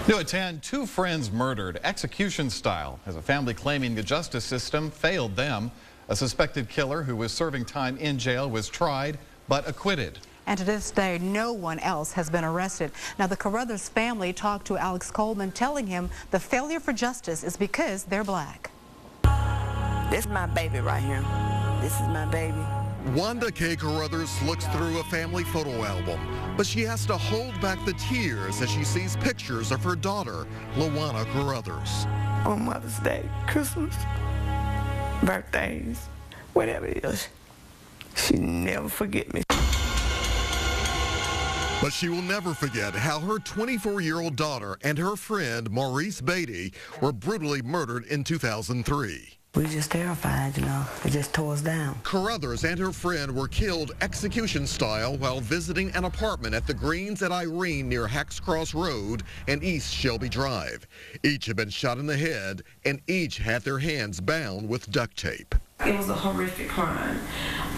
New at 10, two friends murdered, execution style, as a family claiming the justice system failed them. A suspected killer who was serving time in jail was tried but acquitted. And to this day, no one else has been arrested. Now, the Carruthers family talked to Alex Coleman, telling him the failure for justice is because they're black. This is my baby right here. This is my baby. Wanda K. Carruthers looks through a family photo album, but she has to hold back the tears as she sees pictures of her daughter, LaWanna Carruthers. On Mother's Day, Christmas, birthdays, whatever it is, she never forget me. But she will never forget how her 24-year-old daughter and her friend, Maurice Beatty, were brutally murdered in 2003. We just terrified, you know. It just tore us down. Carruthers and her friend were killed execution style while visiting an apartment at the Greens at Irene near Hacks Cross Road and East Shelby Drive. Each had been shot in the head, and each had their hands bound with duct tape. It was a horrific crime.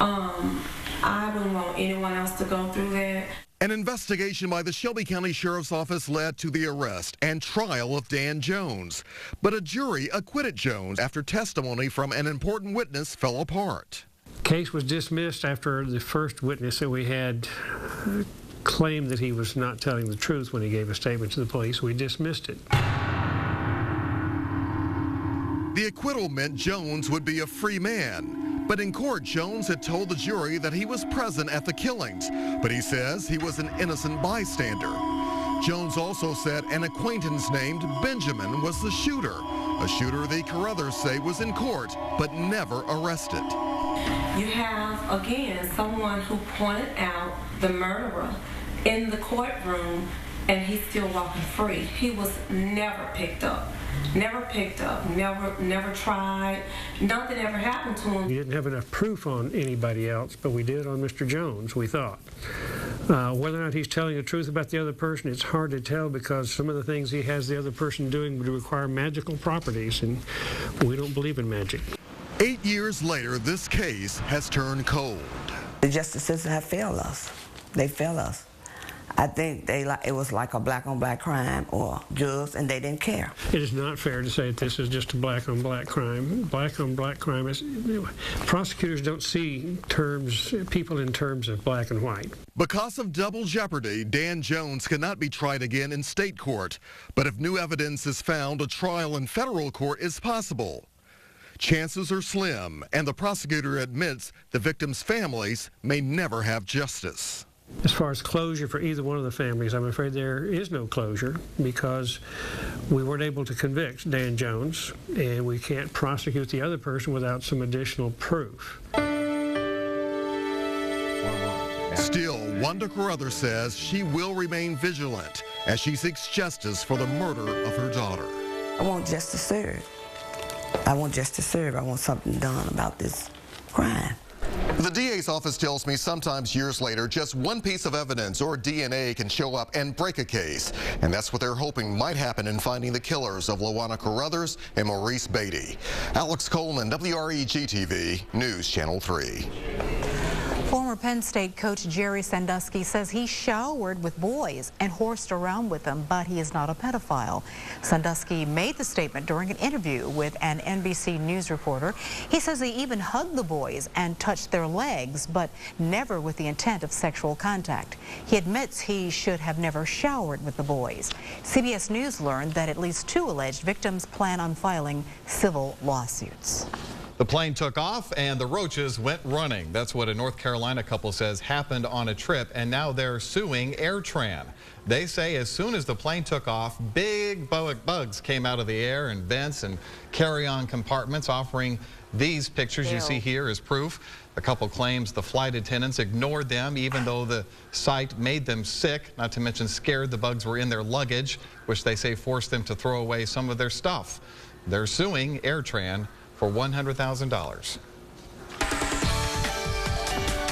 I wouldn't want anyone else to go through that. An investigation by the Shelby County Sheriff's Office led to the arrest and trial of Dan Jones. But a jury acquitted Jones after testimony from an important witness fell apart. Case was dismissed after the first witness that we had claimed that he was not telling the truth when he gave a statement to the police. We dismissed it. The acquittal meant Jones would be a free man. But in court, Jones had told the jury that he was present at the killings, but he says he was an innocent bystander. Jones also said an acquaintance named Benjamin was the shooter, a shooter the Carruthers say was in court but never arrested. You have, again, someone who pointed out the murderer in the courtroom, and he's still walking free. He was never picked up. Never picked up, never tried. Nothing ever happened to him. We didn't have enough proof on anybody else, but we did on Mr. Jones, we thought. Whether or not he's telling the truth about the other person, it's hard to tell because some of the things he has the other person doing would require magical properties, and we don't believe in magic. 8 years later, this case has turned cold. The justice system have failed us. They failed us. I think it was like a black-on-black crime or drugs, and they didn't care. It is not fair to say that this is just a black-on-black crime. Black-on-black crime is, prosecutors don't see people in terms of black and white. Because of double jeopardy, Dan Jones cannot be tried again in state court. But if new evidence is found, a trial in federal court is possible. Chances are slim, and the prosecutor admits the victims' families may never have justice. As far as closure for either one of the families, I'm afraid there is no closure because we weren't able to convict Dan Jones, and we can't prosecute the other person without some additional proof. Still, Wanda Carruthers says she will remain vigilant as she seeks justice for the murder of her daughter. I want justice served. I want justice served. I want something done about this crime. The DA's office tells me sometimes years later, just one piece of evidence or DNA can show up and break a case. And that's what they're hoping might happen in finding the killers of LaWanna Carruthers and Maurice Beatty. Alex Coleman, WREG-TV, News Channel 3. Former Penn State coach Jerry Sandusky says he showered with boys and horsed around with them, but he is not a pedophile. Sandusky made the statement during an interview with an NBC News reporter. He says he even hugged the boys and touched their legs, but never with the intent of sexual contact. He admits he should have never showered with the boys. CBS News learned that at least 2 alleged victims plan on filing civil lawsuits. The plane took off and the roaches went running. That's what a North Carolina couple says happened on a trip, and now they're suing AirTran. They say as soon as the plane took off, big bugs came out of the air and vents and carry-on compartments, offering these pictures you see here as proof. The couple claims the flight attendants ignored them even though the sight made them sick, not to mention scared the bugs were in their luggage, which they say forced them to throw away some of their stuff. They're suing AirTran for $100,000.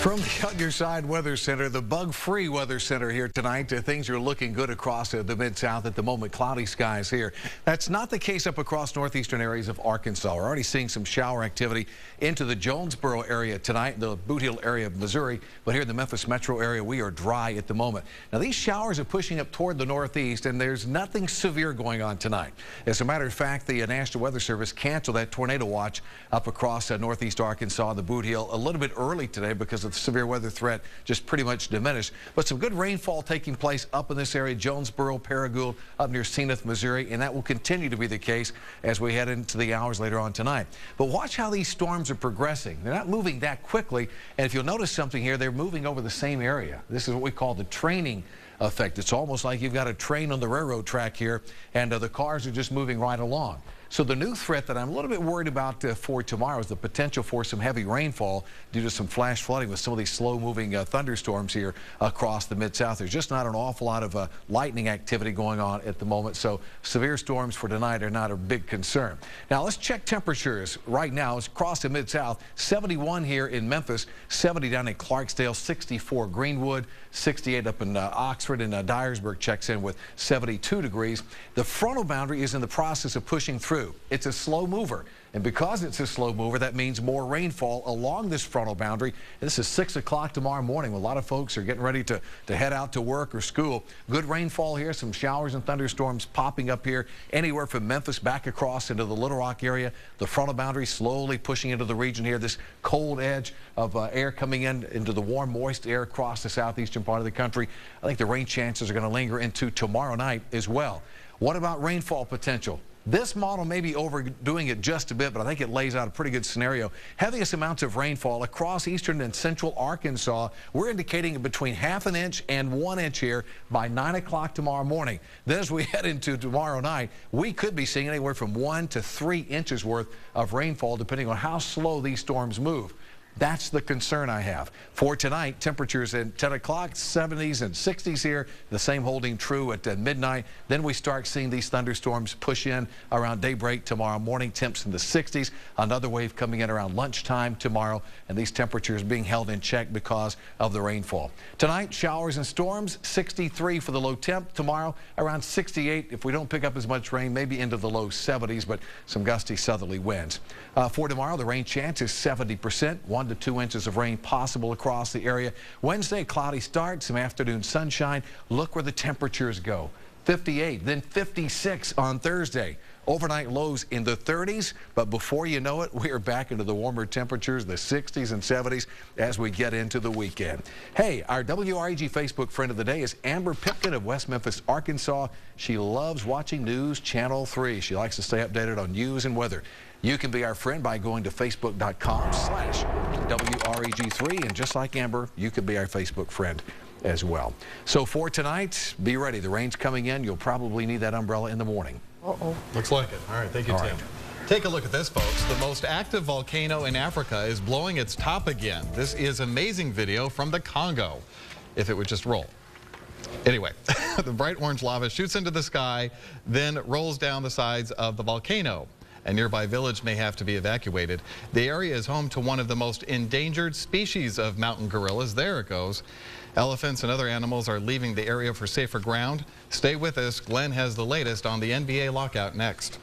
From the On Your Side Weather Center, the bug-free weather center here tonight. Things are looking good across the Mid-South at the moment. Cloudy skies here. That's not the case up across northeastern areas of Arkansas. We're already seeing some shower activity into the Jonesboro area tonight, the Boot Heel area of Missouri. But here in the Memphis metro area, we are dry at the moment. Now, these showers are pushing up toward the northeast, and there's nothing severe going on tonight. As a matter of fact, the National Weather Service canceled that tornado watch up across northeast Arkansas, the Boot Heel, a little bit early today because of the severe weather threat just pretty much diminished. But some good rainfall taking place up in this area, Jonesboro, Paragould, up near Zenith, Missouri, and that will continue to be the case as we head into the hours later on tonight. But watch how these storms are progressing. They're not moving that quickly, and if you'll notice something here, they're moving over the same area. This is what we call the training effect. It's almost like you've got a train on the railroad track here, and the cars are just moving right along. So the new threat that I'm a little bit worried about for tomorrow is the potential for some heavy rainfall due to some flash flooding with some of these slow-moving thunderstorms here across the Mid-South. There's just not an awful lot of lightning activity going on at the moment, so severe storms for tonight are not a big concern. Now, let's check temperatures right now. It's across the Mid-South. 71 here in Memphis, 70 down in Clarksdale, 64 Greenwood, 68 up in Oxford, and Dyersburg checks in with 72 degrees. The frontal boundary is in the process of pushing through. It's a slow mover, and because it's a slow mover, that means more rainfall along this frontal boundary. And this is 6 o'clock tomorrow morning. A lot of folks are getting ready to head out to work or school. Good rainfall here, some showers and thunderstorms popping up here anywhere from Memphis back across into the Little Rock area. The frontal boundary slowly pushing into the region here. This cold edge of air coming into the warm, moist air across the southeastern part of the country. I think the rain chances are going to linger into tomorrow night as well. What about rainfall potential? This model may be overdoing it just a bit, but I think it lays out a pretty good scenario. Heaviest amounts of rainfall across eastern and central Arkansas. We're indicating between ½ an inch and 1 inch here by 9 o'clock tomorrow morning. Then as we head into tomorrow night, we could be seeing anywhere from 1 to 3 inches worth of rainfall, depending on how slow these storms move. That's the concern I have. For tonight, temperatures at 10 o'clock, 70s and 60s here. The same holding true at midnight. Then we start seeing these thunderstorms push in around daybreak tomorrow morning. Temps in the 60s. Another wave coming in around lunchtime tomorrow. And these temperatures being held in check because of the rainfall. Tonight, showers and storms, 63 for the low temp. Tomorrow, around 68. If we don't pick up as much rain, maybe into the low 70s, but some gusty southerly winds. For tomorrow, the rain chance is 70%. 1 to 2 inches of rain possible across the area. Wednesday, cloudy start, some afternoon sunshine. Look where the temperatures go. 58, then 56 on Thursday. Overnight lows in the 30s, but before you know it, we are back into the warmer temperatures, the 60s and 70s as we get into the weekend. Hey, our WREG Facebook friend of the day is Amber Pipkin of West Memphis, Arkansas. She loves watching News Channel 3. She likes to stay updated on news and weather. You can be our friend by going to facebook.com/WREG3, and just like Amber, you could be our Facebook friend as well. So for tonight, be ready. The rain's coming in. You'll probably need that umbrella in the morning. Uh-oh. Looks like it. All right. Thank you, Tim. Right. Take a look at this, folks. The most active volcano in Africa is blowing its top again. This is amazing video from the Congo, if it would just roll. Anyway, the bright orange lava shoots into the sky, then rolls down the sides of the volcano. A nearby village may have to be evacuated. The area is home to one of the most endangered species of mountain gorillas. There it goes. Elephants and other animals are leaving the area for safer ground. Stay with us. Glenn has the latest on the NBA lockout next.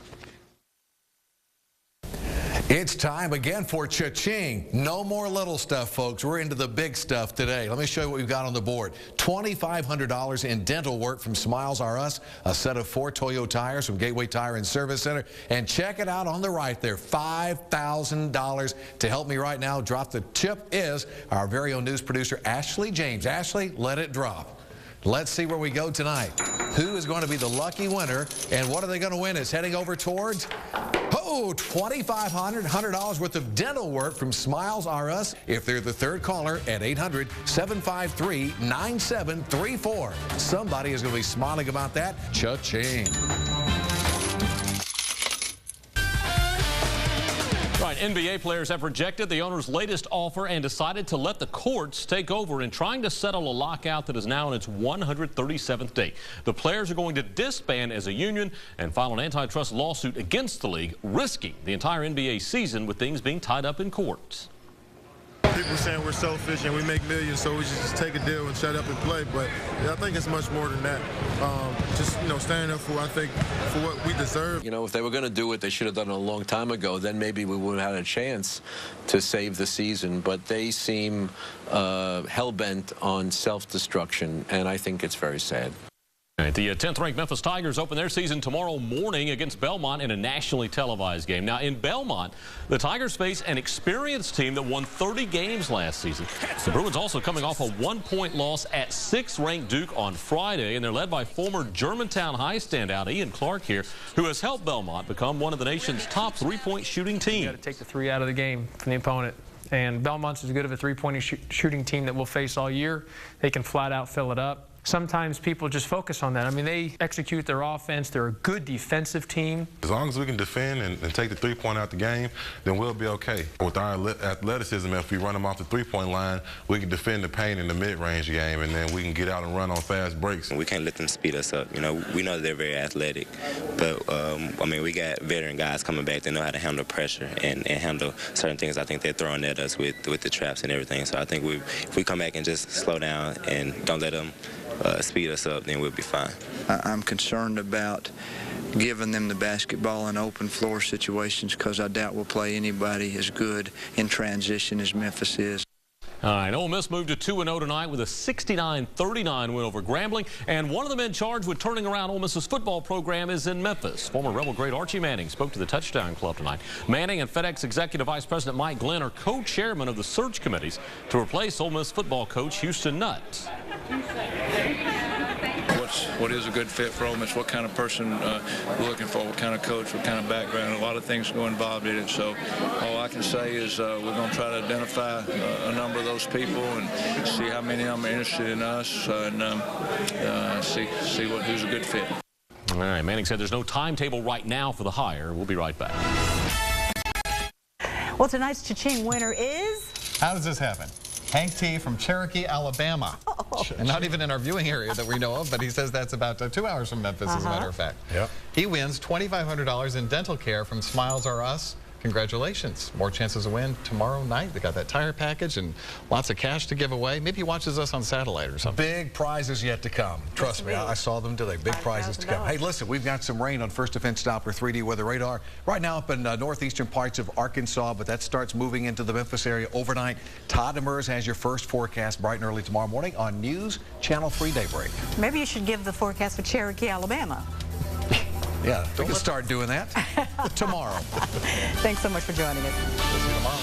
It's time again for cha-ching. No more little stuff, folks. We're into the big stuff today. Let me show you what we've got on the board. $2,500 in dental work from Smiles R Us, a set of 4 Toyo tires from Gateway Tire and Service Center. And check it out on the right there, $5,000. To help me right now drop the tip is our very own news producer, Ashley James. Ashley, let it drop. Let's see where we go tonight. Who is going to be the lucky winner, and what are they going to win? Is heading over towards, $2,500 worth of dental work from Smiles R Us. If they're the third caller at 800-753-9734. Somebody is going to be smiling about that. Cha-ching. Right, NBA players have rejected the owner's latest offer and decided to let the courts take over in trying to settle a lockout that is now on its 137th day. The players are going to disband as a union and file an antitrust lawsuit against the league, risking the entire NBA season with things being tied up in courts. people saying we're selfish and we make millions, so we should just take a deal and shut up and play. But I think it's much more than that. Just standing up for what we deserve. If they were going to do it, they should have done it a long time ago. Then maybe we would have had a chance to save the season. But they seem hell-bent on self-destruction, and I think it's very sad. The 10th-ranked Memphis Tigers open their season tomorrow morning against Belmont in a nationally televised game. Now, in Belmont, the Tigers face an experienced team that won 30 games last season. The Bruins also coming off a 1-point loss at 6th-ranked Duke on Friday, and they're led by former Germantown High standout Ian Clark here, who has helped Belmont become one of the nation's top three-point shooting teams. You got to take the three out of the game from the opponent. And Belmont's as good of a three-point shooting team that we'll face all year. They can flat out fill it up. Sometimes people just focus on that. I mean, they execute their offense. They're a good defensive team. As long as we can defend and take the three-point out the game, then we'll be okay. With our athleticism, if we run them off the three-point line, we can defend the paint in the mid-range game, and then we can get out and run on fast breaks. We can't let them speed us up. We know they're very athletic, but, we got veteran guys coming back that know how to handle pressure and handle certain things I think they're throwing at us with the traps and everything. So I think if we come back and just slow down and don't let them speed us up, then we'll be fine. I'm concerned about giving them the basketball in open floor situations because I doubt we'll play anybody as good in transition as Memphis is. All right, Ole Miss moved to 2-0 tonight with a 69-39 win over Grambling, and one of the men charged with turning around Ole Miss's football program is in Memphis. Former Rebel great Archie Manning spoke to the Touchdown Club tonight. Manning and FedEx Executive Vice President Mike Glenn are co-chairmen of the search committees to replace Ole Miss football coach Houston Nutt. What is a good fit for Ole Miss? What kind of person we're looking for? What kind of coach? What kind of background? A lot of things go involved in it. So all I can say is we're going to try to identify a number of those people and see how many of them are interested in us and see who's a good fit. All right, Manning said there's no timetable right now for the hire. We'll be right back. Well, tonight's Cha-Ching winner is... How does this happen? Hank T. from Cherokee, Alabama. And not even in our viewing area that we know of, but he says that's about 2 hours from Memphis, as a matter of fact. Yep. He wins $2,500 in dental care from Smiles R Us. Congratulations. More chances to win tomorrow night. They got that tire package and lots of cash to give away. Maybe he watches us on satellite or something. Big prizes yet to come. Trust me, I saw them today. Big prizes to come. Hey, listen, we've got some rain on First Defense Doppler 3D weather radar right now up in northeastern parts of Arkansas, but that starts moving into the Memphis area overnight. Todd Demers has your first forecast bright and early tomorrow morning on News Channel 3 Daybreak. Maybe you should give the forecast for Cherokee, Alabama. Yeah, we can start doing that tomorrow. Thanks so much for joining us. We'll see you tomorrow.